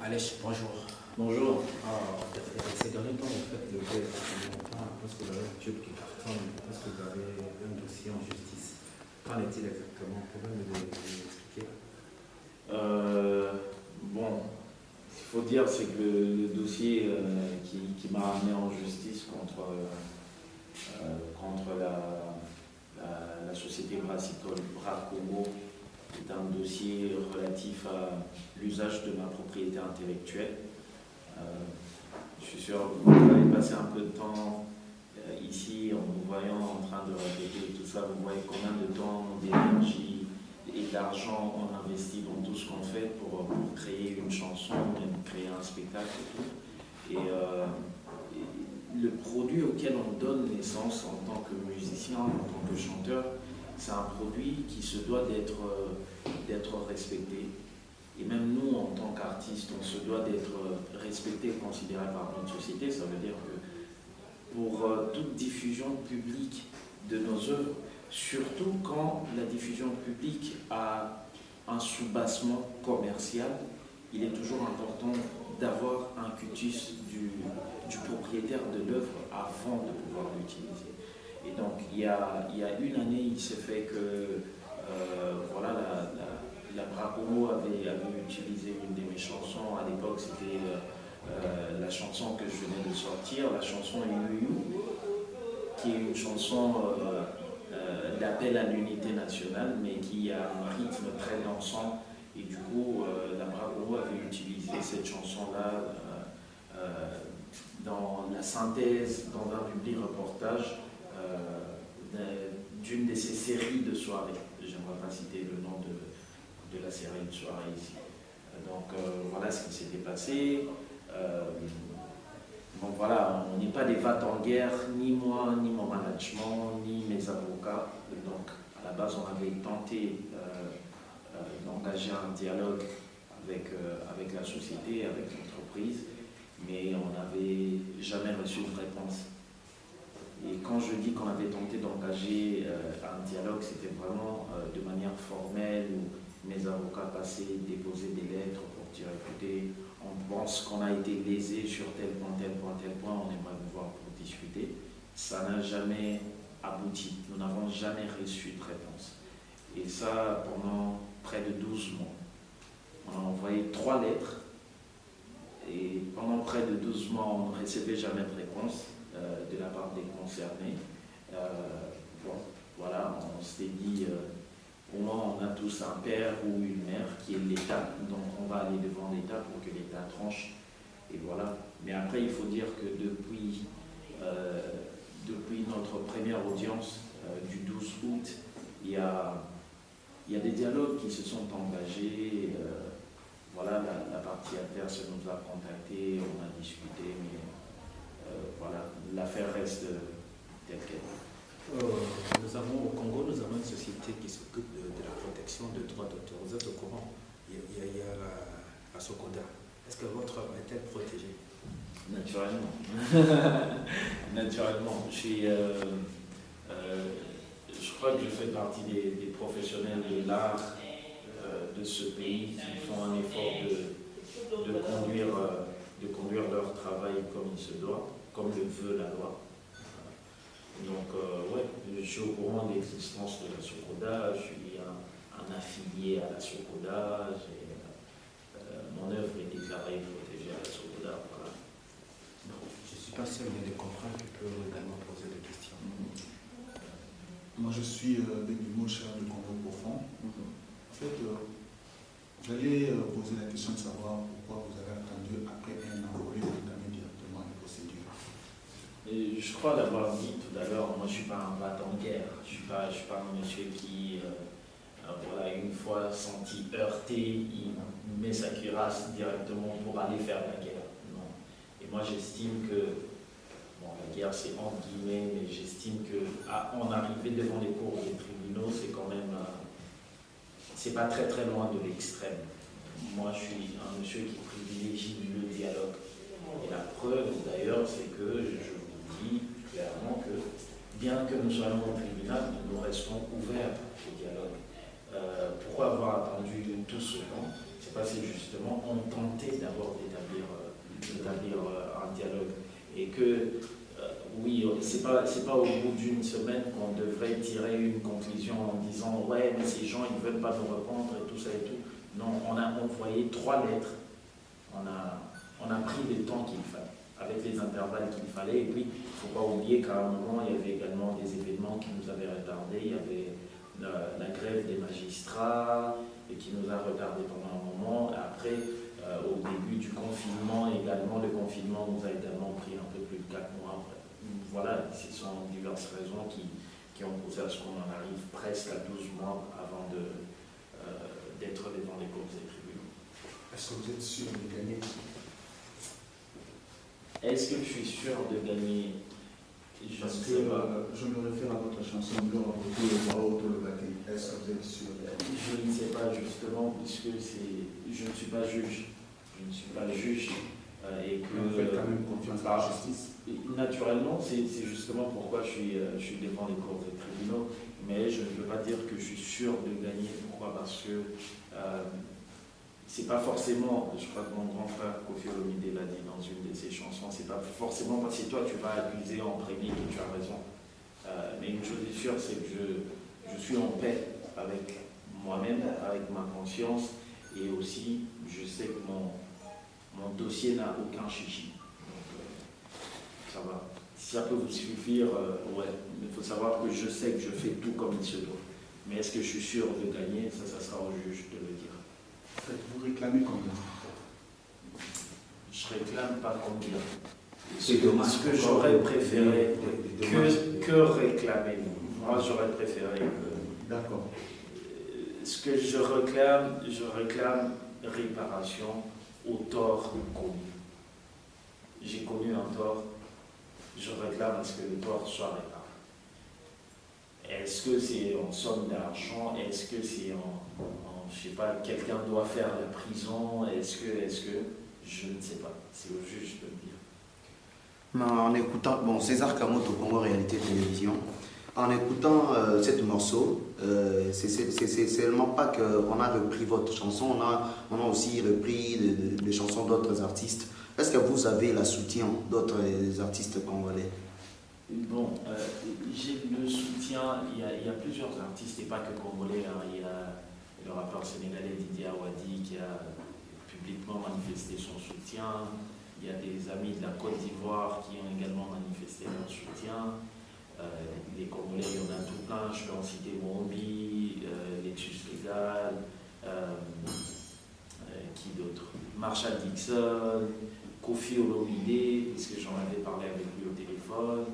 Alèche, bonjour. Bonjour. Ces derniers temps, vous faites le fait parce que vous avez un tube qui cartonne, parce que vous avez un dossier en justice. Qu'en est-il exactement? Pouvez-vous nous expliquer? Bon, ce qu'il faut dire, c'est que le dossier qui m'a amené en justice contre la société brassicole Bracomo est un dossier relatif à l'usage de ma propriété intellectuelle. Je suis sûr que vous avez passé un peu de temps ici en nous voyant en train de répéter tout ça. Vous voyez combien de temps, d'énergie et d'argent on investit dans tout ce qu'on fait pour créer une chanson, même créer un spectacle et tout. Et le produit auquel on donne naissance en tant que musicien, en tant que chanteur, c'est un produit qui se doit d'être respecté. Et même nous, en tant qu'artistes, on se doit d'être respecté et considéré par notre société. Ça veut dire que pour toute diffusion publique de nos œuvres, surtout quand la diffusion publique a un soubassement commercial, il est toujours important d'avoir un cutus du propriétaire de l'œuvre avant de pouvoir l'utiliser. Et donc, il y a une année, il s'est fait que voilà, la Bracomo avait utilisé une de mes chansons. À l'époque, c'était la chanson que je venais de sortir, la chanson You, qui est une chanson d'appel à l'unité nationale, mais qui a un rythme très dansant. Et du coup, la Bracomo avait utilisé cette chanson-là dans la synthèse, dans un public reportage d'une de ces séries de soirées. J'aimerais pas citer le nom de la série de soirée ici. Donc voilà ce qui s'était passé. Bon voilà, on n'est pas des vats en guerre, ni moi, ni mon management, ni mes avocats. Donc à la base, on avait tenté d'engager un dialogue avec la société, avec l'entreprise, mais on n'avait jamais reçu de réponse. Et quand je dis qu'on avait tenté d'engager un dialogue, c'était vraiment de manière formelle, où mes avocats passaient, déposaient des lettres pour dire écoutez, on pense qu'on a été lésé sur tel point, on aimerait vous voir pour discuter. Ça n'a jamais abouti, nous n'avons jamais reçu de réponse. Et ça pendant près de 12 mois. On a envoyé 3 lettres, et pendant près de 12 mois, on ne recevait jamais de réponse de la part des concernés. Bon, voilà, on s'était dit, au moins on a tous un père ou une mère qui est l'État, donc on va aller devant l'État pour que l'État tranche, et voilà. Mais après, il faut dire que depuis notre première audience du 12 août, il y a des dialogues qui se sont engagés. Voilà, la partie adverse nous a contactés, on a discuté, mais voilà, l'affaire reste telle qu'elle. Au Congo, nous avons une société qui s'occupe de la protection des droits d'auteur. Vous êtes au courant? Il y a la Socoda. Est-ce que votre œuvre est-elle protégée? Naturellement. Naturellement. Je crois que je fais partie des professionnels de l'art de ce pays qui font un effort de conduire leur travail comme il se doit, comme le veut la loi. Donc, ouais, je suis au courant de l'existence de la Socoda, je suis un affilié à la Socoda, mon œuvre est déclarée protégée à la Socoda. Voilà. Je ne suis pas sûr de comprendre, tu peux également poser des questions. Moi, je suis Béni Charles du Congo profond. En fait, j'allais poser la question de savoir pourquoi vous avez attendu après un an pour entamer directement une procédure. Et je crois l'avoir dit tout à l'heure, moi je ne suis pas un battant en guerre, je ne suis pas un monsieur qui, voilà, une fois senti heurté, il met sa cuirasse directement pour aller faire la guerre. Non. Et moi j'estime que, bon, la guerre c'est entre guillemets, mais j'estime qu'en arriver devant les cours des tribunaux, c'est quand même, c'est pas très très loin de l'extrême. Moi je suis un monsieur qui privilégie le dialogue. Et la preuve d'ailleurs, c'est que je dit clairement que, bien que nous soyons au tribunal, nous restons ouverts au dialogue. Pourquoi avoir attendu tout ce temps? C'est passé justement ont tenté d'abord d'établir un dialogue. Et que, oui, c'est pas au bout d'une semaine qu'on devrait tirer une conclusion en disant « ouais, mais ces gens, ils ne veulent pas nous répondre et tout ça et tout ». Non, on a envoyé 3 lettres. On a pris le temps qu'il fallait, avec les intervalles qu'il fallait. Et puis, il ne faut pas oublier qu'à un moment, il y avait également des événements qui nous avaient retardés. Il y avait la grève des magistrats et qui nous a retardés pendant un moment. Après, au début du confinement également, le confinement nous a également pris un peu plus de 4 mois. Voilà, ce sont diverses raisons qui ont poussé à ce qu'on en arrive presque à 12 mois avant d'être devant les cours des tribunaux. Est-ce que vous êtes sûr de gagner? Est-ce que je suis sûr de gagner? Parce que je me réfère à votre chanson « L'or, le bois, autour le bâti ». Est-ce que vous êtes sûr de gagner? Je ne sais pas justement, puisque je ne suis pas juge. Je ne suis pas juge. Et que, vous faites quand même confiance à la justice? Naturellement, c'est justement pourquoi je suis devant les cours des tribunaux. Mais je ne veux pas dire que je suis sûr de gagner. Pourquoi? Parce que c'est pas forcément, je crois que mon grand frère Kofi Olomide l'a dit dans une de ses chansons, c'est pas forcément parce que toi tu vas accuser en premier que tu as raison. Mais une chose est sûre, c'est que je suis en paix avec moi-même, avec ma conscience, et aussi je sais que mon dossier n'a aucun chichi. Donc ça va. Si ça peut vous suffire, ouais, il faut savoir que je sais que je fais tout comme il se doit. Mais est-ce que je suis sûr de gagner? Ça sera au juge de le dire. Vous réclamez combien? Je réclame pas combien. C'est dommage. Ce que j'aurais préféré, que réclamez-vous? Moi, j'aurais préféré que... D'accord. Ce que je réclame réparation au tort commis. J'ai connu un tort, je réclame à ce que le tort soit réparé. Est-ce que c'est en somme d'argent? Est-ce que c'est je sais pas, quelqu'un doit faire la prison? Est-ce que, je ne sais pas. C'est au juge de le dire. Mais en écoutant, bon, César Kamoto, Congo Réalité Télévision, en écoutant ce morceau, c'est seulement pas qu'on a repris votre chanson, on a aussi repris des chansons d'autres artistes. Est-ce que vous avez le soutien d'autres artistes congolais? Bon, j'ai le soutien, il y a plusieurs artistes et pas que congolais. Hein. Il y a le rappeur sénégalais Didier Awadi qui a publiquement manifesté son soutien. Il y a des amis de la Côte d'Ivoire qui ont également manifesté leur soutien. Les Congolais, il y en a tout plein. Je peux en citer Wombi, Letus Legal, qui d'autre? Marshall Dixon, Kofi Olomide, parce que j'en avais parlé avec lui au téléphone.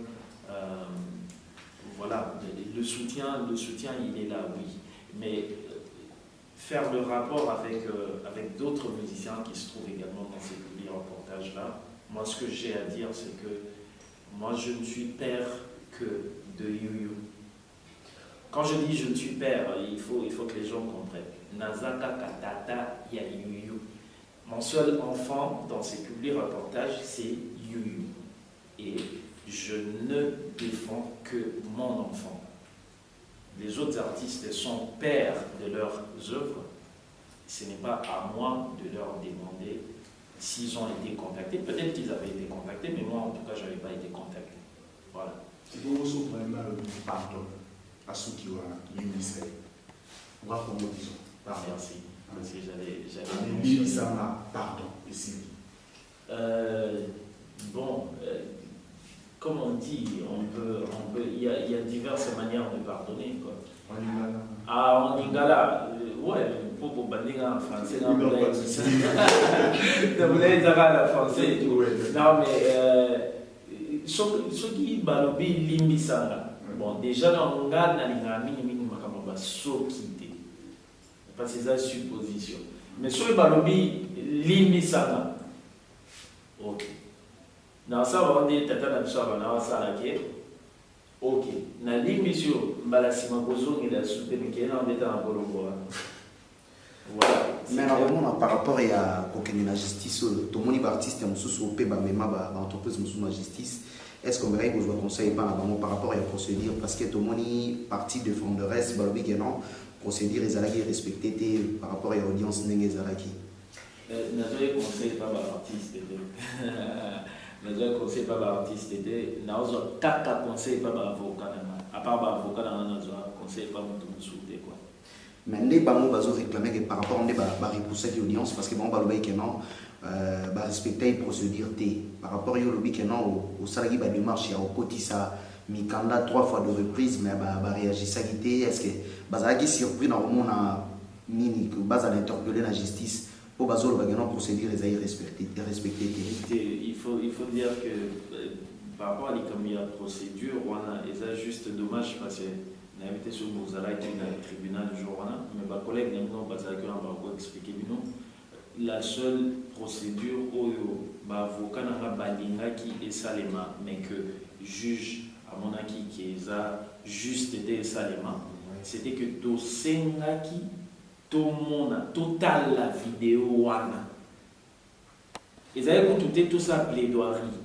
Voilà, le soutien, il est là, oui. Mais faire le rapport avec d'autres musiciens qui se trouvent également dans ces publics reportages-là, moi, ce que j'ai à dire, c'est que moi, je ne suis père que de You. Quand je dis je ne suis père, il faut que les gens comprennent. Nazaka Katata ya You. Mon seul enfant dans ces publics reportages, c'est You. Et je ne défends que mon enfant. Les autres artistes sont pères de leurs œuvres. Ce n'est pas à moi de leur demander s'ils ont été contactés. Peut-être qu'ils avaient été contactés, mais moi, en tout cas, je n'avais pas été contacté. Voilà. C'est pour vous vraiment pardon à ceux qui ont l'UNICEF. On va comme nous disons. Pardon. Merci. Parce que j'avais pardon, ici. Bon, comme on dit, il y a diverses manières de pardonner, quoi. En Lingala. Ah, en Lingala, ouais, pour Bandinga en français, non, la français et tout. Non, mais ceux qui balobi limbisanga, bon, déjà dans Nga, na minimum makamaba sokite. Parce que c'est une supposition. Mais ceux qui balobi limbisanga, ok. Na ça va dire tata na biso na wasala ke ok na limbisio mbala sima kozongi la soupe mais na mbeta na bolongo voilà. Mais normalement par rapport à la justice, tout le monde est artiste et sous pe ba mema ba entreprise sous la justice. Est-ce qu'on verrait que vous conseillez pas par rapport à la procédure parce que tout le monde est parti de fond de reste balobi que non procédure ezalaki respecté par rapport à l'audience ndenge ezalaki. Nazoe conseil pas artiste Nazoe conseil pas artiste nazo kaka conseil pas avocat à part avocat nazo conseil pas mon souté quoi. Mais les bamou bazo réclamer que par rapport à repousser l'audience parce que bon baloba que non respecter les procédures par rapport au lobby que non au salarié ba démarche au cotisa mi candidat 3 fois de reprise mais ba réagir ça qui est-ce que bazaki surpris normalement na nini que base à l'interpeller la justice pour bazo le bagano procédure les aïe respecter. Il faut dire que par rapport à la procédure on a et ça juste dommage parce que n'invité sur Mozala qui est dans le tribunal du jour mais ma collègue n'aime pas ça que on va expliquer la seule procédure où avocat n'a pas balinga qui est salema mais que juge à mon avis qui est juste été salema c'était que dossier qui tout le monde total la vidéo wana et ça tout ça plaidoirie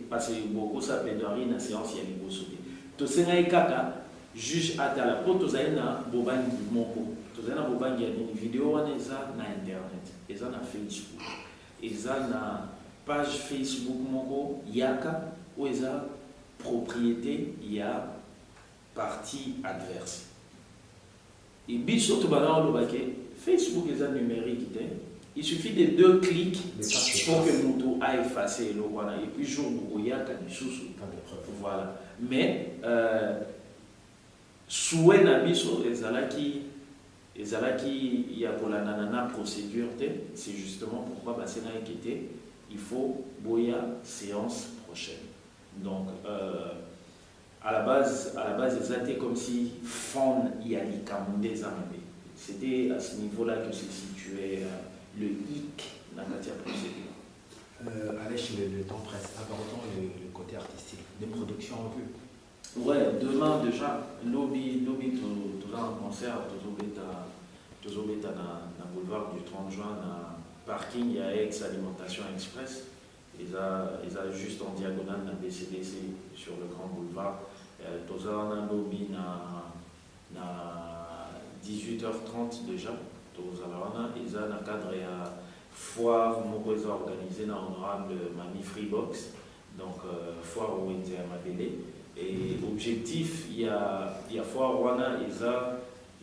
parce que beaucoup ça plaidoirie dans la séance il y a les beaux sautés tout ça kaka juge atala po tozali na bobangi moko tozali na bobangi ya nini vidéo wana eza na internet eza na Facebook eza na page Facebook moko yaka ou eza propriété ya partie adverse et biso to bana lobake Facebook eza numérique il suffit de 2 clics pour que Moutou a effacé le wana et puis jour où yaka bisusu voilà mais souhait na biso ezalaki ya kolandana procédure c'est justement pourquoi basena inquiété il faut boya séance prochaine donc à la base c'était comme si fond y a des armées c'était à ce niveau là que se situait le hic dans la procédure. Alèche, le temps presse. Abordons le côté artistique, les productions en vue. Ouais, demain déjà, lobby tout un concert, tout dans boulevard du 30 juin, dans parking, il y a ex-alimentation express. Ils ont juste en diagonale dans BCDC sur le grand boulevard. Tout un lobby dans 18h30 déjà. Ils ont un cadre à foire organisée dans l'honorable Mami Freebox. Donc, foire où il y a ma télé. Et objectif, il y a foire wana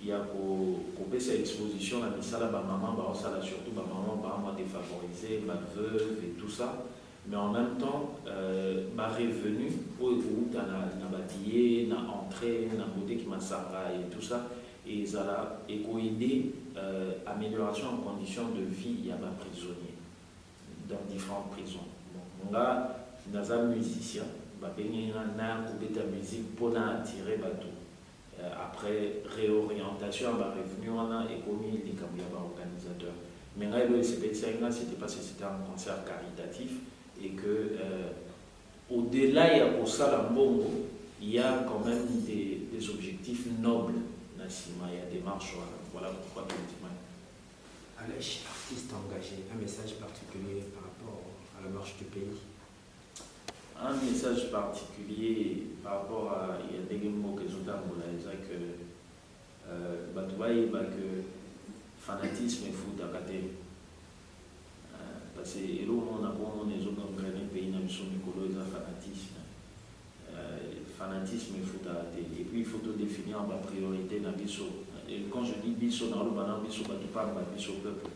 il y a pour cette exposition la misala ba maman ba osala surtout ba maman ba moi défavorisé ba veuve et tout ça mais en même temps ba revenu pour na ba billet na entrée na côté qui m'a sara et tout ça et ça et aider amélioration en conditions de vie il y a ba prisonniers dans différentes prisons bon là dans un musicien ba benga na kubeta musique pour attirer bateau après réorientation bah revenu on a commis les camions organisateurs mais là c'était parce que c'était un concert caritatif et que au-delà il y a pour ça la bongo il y a quand même des objectifs nobles Nassima il y a des marches voilà pourquoi Alèche, artiste engagé, un message particulier par rapport à la marche du pays. Un message particulier par rapport à il y a des mots que je que que fanatisme et foot à côté parce que on a les autres pays dans le fanatisme fanatisme et foot à côté et puis il faut tout définir en priorité dans et quand je dis biso dans le banane biso pas tout parle biso peuple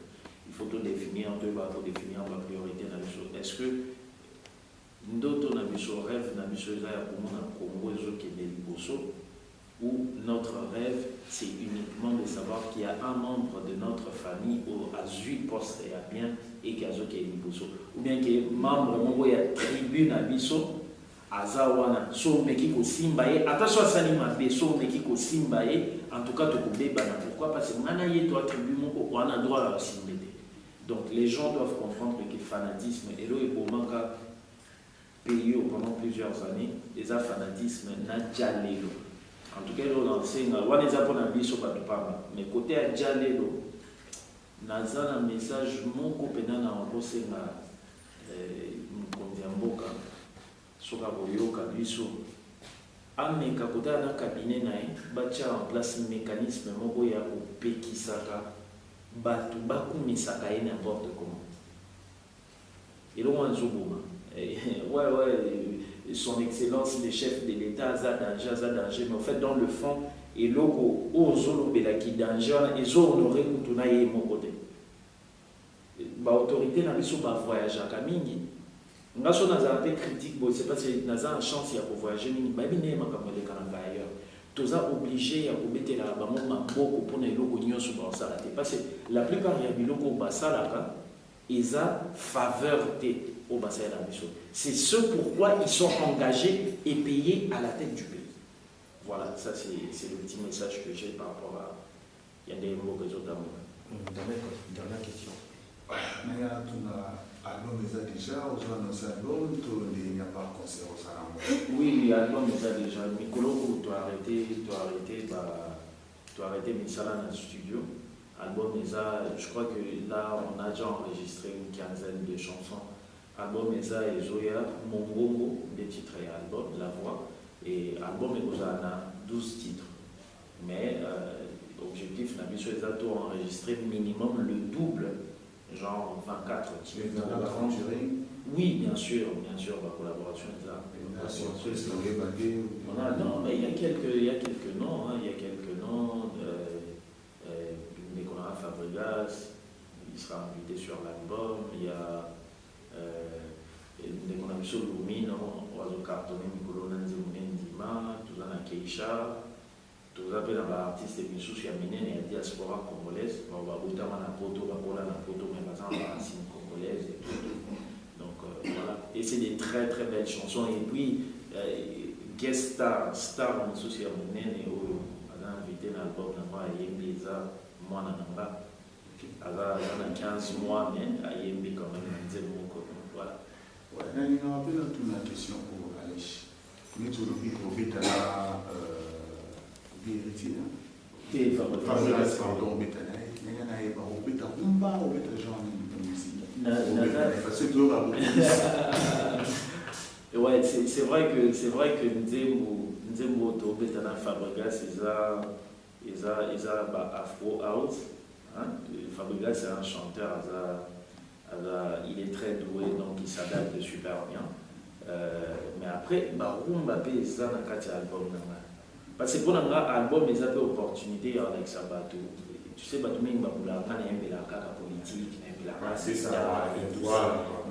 il faut tout définir en priorité dans est-ce que d'autres na biso rêve na biso ya komona Congo ezokende liboso où notre rêve c'est uniquement de savoir qu'il y a un membre de notre famille au azui poste ya bien et qui azokende liboso ou bien que membre moko ya tribu na biso azawana so meki ko simba ye attention asali mabe so meki ko simba ye en tout cas to kobeba na pourquoi parce que mana ye to tribu moko wana droit à simba. Donc les gens doivent comprendre que le fanatisme et là il faut manquer pays pendant plusieurs années, les fanatismes n'a jamais eu. En tout cas, on a des apôtres sur mais côté à Jalelo, naza un message mon copain na embosé na Mboka soka boyoka biso ameka côté na cabinet na bacha en place mécanisme moko ya kopekisaka bato bakumisaka ye n'importe comment. Et là, on ouais, son excellence, le chef de l'État, ça danger, mais en fait, dans le fond, et logo, aux Zolobelaki danger, et zo honoré Kutuna et mon côté. L'autorité n'a pas su voyager à Kamingi. On a été critique, c'est parce que nous avons une chance de voyager, mais nous avons ailleurs. Tous obligés à mettre la beaucoup pour les logos parce que la plupart des logos basalaka, ils ont faveur au bassin de la mission. C'est ce pourquoi ils sont engagés et payés à la tête du pays. Voilà, ça c'est le petit message que j'ai par rapport à. Il y a des mots que d'autres Dernière question. Mais album est déjà, aux albums, il n'y a pas de concert au Salam. Oui, l'album est déjà. Mikolo, tu as arrêté Missala dans le studio. Album est là, je crois que là, on a déjà enregistré une quinzaine de chansons. Album est là, et Zoya, Mongongo, des titres et album, la voix. Et album est là, 12 titres. Mais l'objectif, n'a pas tout enregistré minimum le double. Genre 24 titres. Oui, bien sûr, la collaboration est là. Non, mais il y a quelques noms, Nicolas Fabregas, il sera invité sur l'album. Il y a Nicolas Lumino, Oiseau Cartonné, Nicolas Ndima, Touzana Keisha. Tous les artistes et puis il y a diaspora congolaise, on va voter na poto, mais par exemple la racine congolaise et tout. Donc voilà, et c'est des très très belles chansons. Et puis guest star en souci à mon et on a invité dans l'album de moi à Yembiza, moi Nanga. Alors on a 15 mois, mais à Yembi quand même, voilà. Ouais, il y a une question pour Alish. Nous avons vu ouais, c'est vrai que Nzembo Betana Fabregas ils a Afro House. Fabregas c'est un chanteur, il est très doué, donc il s'adapte super bien. Mais après, Rumba P, ça n'a qu'à album. Parce que pour un album, ils ont des opportunités avec ça. Tu sais, politique, c'est ça,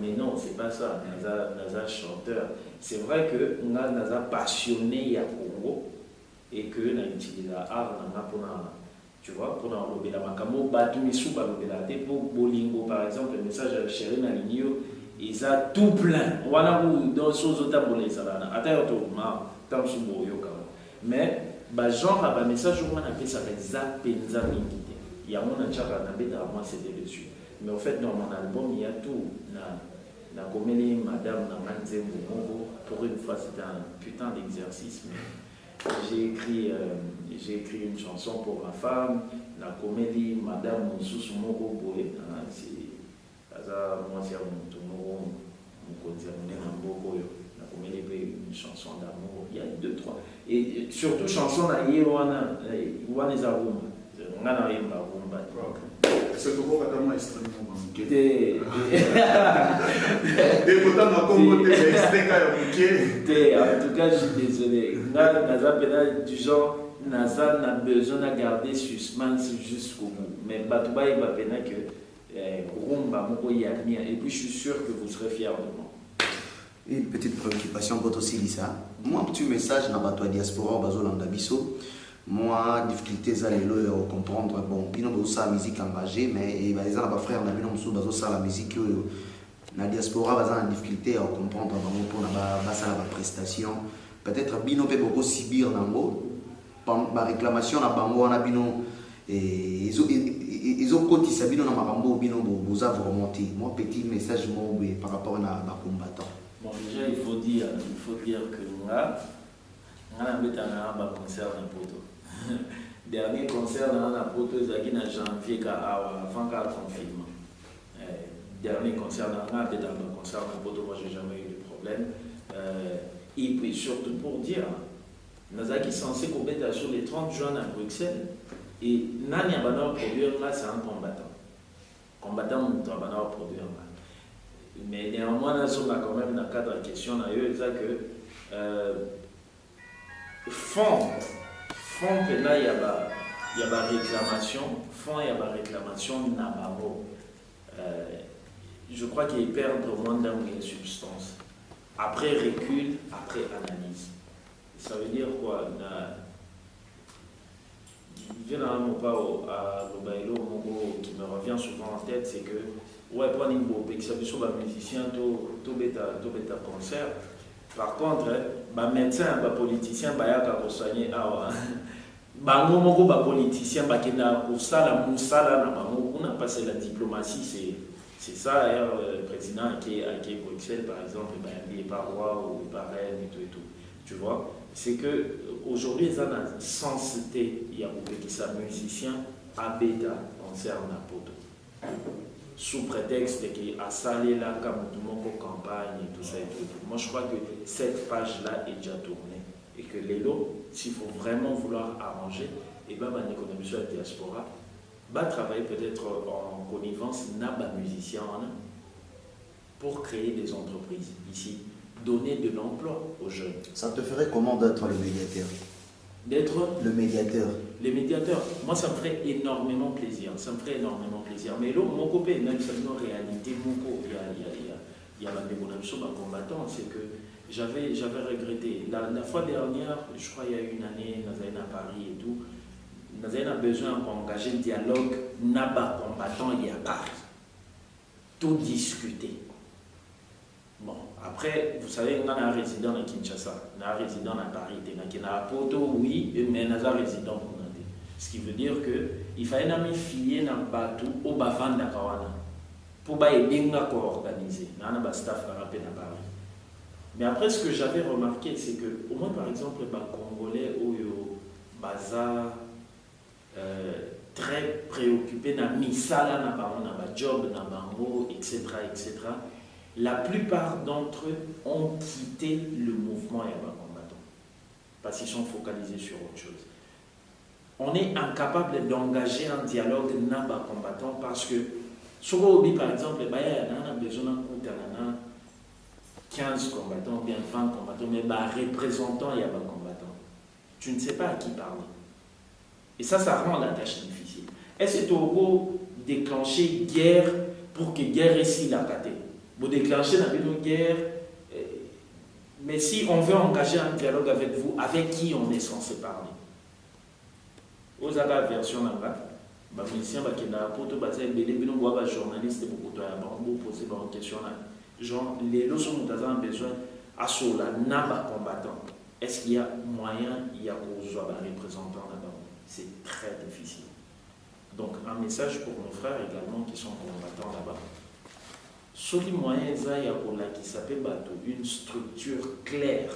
mais non, c'est pas ça. Naza chanteur. C'est vrai que Naza passionné à Congo et que nous utilisons l'art tu vois, pour l'enlever la macamo, pour Bolingo par exemple, le message à Chéri Naligno, ils ont tout plein. Voilà où dans ce autres salana. Attends, mais genre un message où on appelle ça Zapenza Mingite. Il y a un chara moi c'était dessus. Mais en fait dans mon album il y a tout. Na comédie Madame Namanze Mogo. Pour une fois c'était un putain d'exercice. Mais j'ai écrit une chanson pour ma femme. La comédie Madame Moussous Mogo Boé. C'est moi c'est mon une chanson d'amour, il y a 2, 3. Et surtout, chanson à Yewana, Wanezaruma. On a un rumba. C'est pourquoi vraiment extrêmement en tout cas, je suis désolé. Du genre, Naza n'a besoin de garder suspense jusqu'au bout. Mais Batouba, il va peiner que Rumba, et puis je suis sûr que vous serez fiers de moi. Une petite préoccupation pour aussi Lisa. Moi, un petit message dans la diaspora, Bazolanda Bisso. Moi, difficulté à comprendre. Bon, bino bosa musique engagée, mais les frères na bino musu bazosa la musique na diaspora baza en difficulté à comprendre bango pour na basa la prestation. Peut-être bino peut beaucoup subir nango. Ba réclamation na bango na bino et ils ont cotisé bino na makambo bino boza remonter. Moi, petit message moi par rapport à ba combattant. Bon, déjà, il faut dire que nous avons un concert dans Poto. Dernier concert dans Poto, c'est en janvier, avant qu'à confinement. Dernier concert dans Poto, moi, je n'ai jamais eu de problème. Et puis, surtout pour dire, nous avons censé combattre sur les 30 juin à Bruxelles. Et Nani Abador produire là, c'est un combattant. combattant mon travail à produire. Mais néanmoins, là, on a quand même dans le cadre de la question, c'est que fond que là, il y a la réclamation, fond, il y a la réclamation n'abamo. Je crois qu'il perd au moins dans les substances. Après recul, après analyse. Ça veut dire quoi? Qui me revient souvent en tête, c'est que ouais, pour les musiciens, tout bêta concert. Par contre, les médecins, les politiciens, ils soigner. Les politiciens, on a passé la diplomatie, c'est ça, le président qui est à Bruxelles, par exemple, il est par roi ou par reine et tout. Tu vois, c'est qu'aujourd'hui, ils ont une sensité, il y a beaucoup qui sont musiciens, à bêta, concert à poto. Sous prétexte qu'il a salé là, comme tout le monde pour campagne et tout ça et tout. Moi, je crois que cette page-là est déjà tournée. Et que les lots, s'il faut vraiment vouloir arranger, et bien, l'économie sur la diaspora, va travailler peut-être en connivence avec les musiciens pour créer des entreprises ici, donner de l'emploi aux jeunes. Ça te ferait comment d'être le médiateur? D'être le médiateur? Les médiateurs, moi ça me ferait énormément plaisir. Mais là, mon copain, même si en réalité, il y a un combattant, c'est que j'avais regretté. La fois dernière, je crois qu'il y a une année, nous avons à Paris et tout, nous avons besoin d'engager le dialogue Naba combattant il y a Paris. Tout discuter. Bon, après, vous savez, on a un résident à Kinshasa, on a un résident à Paris, on a un poteau, oui, mais on a un résident pour nous. Ce qui veut dire qu'il fallait nous filer dans le bateau au Bavan d'Akawana pour aider à organiser. On a un staff à Paris. Mais après, ce que j'avais remarqué, c'est que, au moins par exemple, les Congolais, Baza, très préoccupés dans Misala, dans job, dans Bango, etc. La plupart d'entre eux ont quitté le mouvement Yaba combattant parce qu'ils sont focalisés sur autre chose. On est incapable d'engager un dialogue Naba combattant parce que, souvent, par exemple, on a besoin d'un 15 combattants, bien 20 combattants, mais représentants Yaba combattant. Tu ne sais pas à qui parler. Et ça rend la tâche difficile. Est-ce que tu as déclenché guerre pour que guerre ici la caté? Vous déclenchez une guerre, mais si on veut engager un dialogue avec vous, avec qui on est censé parler? Aux la version là-bas, les musiciens qui sont les journalistes qui poser des questions. Genre, les leçons ont besoin à cela, naba combattant. Est-ce qu'il y a moyen, il y a des représentants là-bas? C'est très difficile. Donc, un message pour nos frères également qui sont combattants là-bas. Sur les moyens, il y a qui s'appelle une structure claire,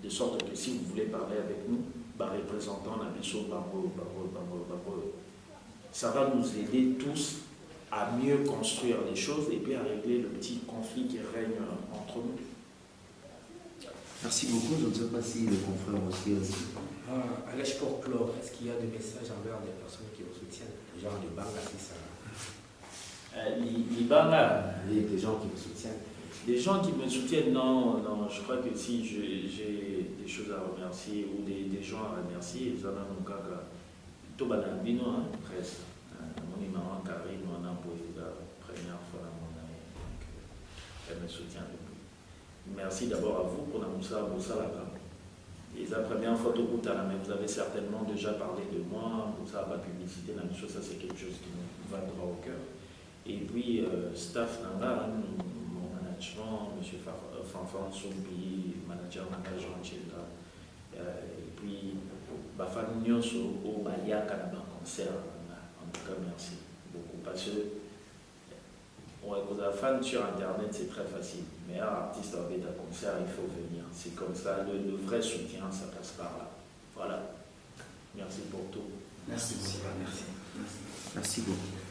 de sorte que si vous voulez parler avec nous, représentant la mission ça va nous aider tous à mieux construire les choses et puis à régler le petit conflit qui règne entre nous. Merci beaucoup. Je ne sais pas si les confrères aussi. Allez, pour clore, est-ce qu'il y a des messages envers des personnes qui vous soutiennent? Des gens de Banga, c'est ça? Il y a des gens qui vous soutiennent. Des gens qui me soutiennent, non, je crois que si j'ai des choses à remercier ou des gens à remercier, ils en ont mon cas. Tout banabino, presque. Mon maman Karine, on a posé la première fois à mon année. Elle me soutient depuis. Merci d'abord à vous pour la Moussa Lakam. Et la première fois, tout mais vous avez certainement déjà parlé de moi, Moussa la publicité, la chose, ça c'est quelque chose qui me va droit au cœur. Et puis, staff Nanga, mon management, M. Fanfan Sompi, manager Nanga Jean Childa, et puis, Bafan Nyoso, au Bayaka, dans un concert, en tout cas, merci beaucoup. Parce que, quand vous êtes fan sur Internet, c'est très facile. Mais un artiste avec un concert, il faut venir. C'est comme ça, le vrai soutien, ça passe par là. Voilà. Merci pour tout. Merci beaucoup. Merci beaucoup.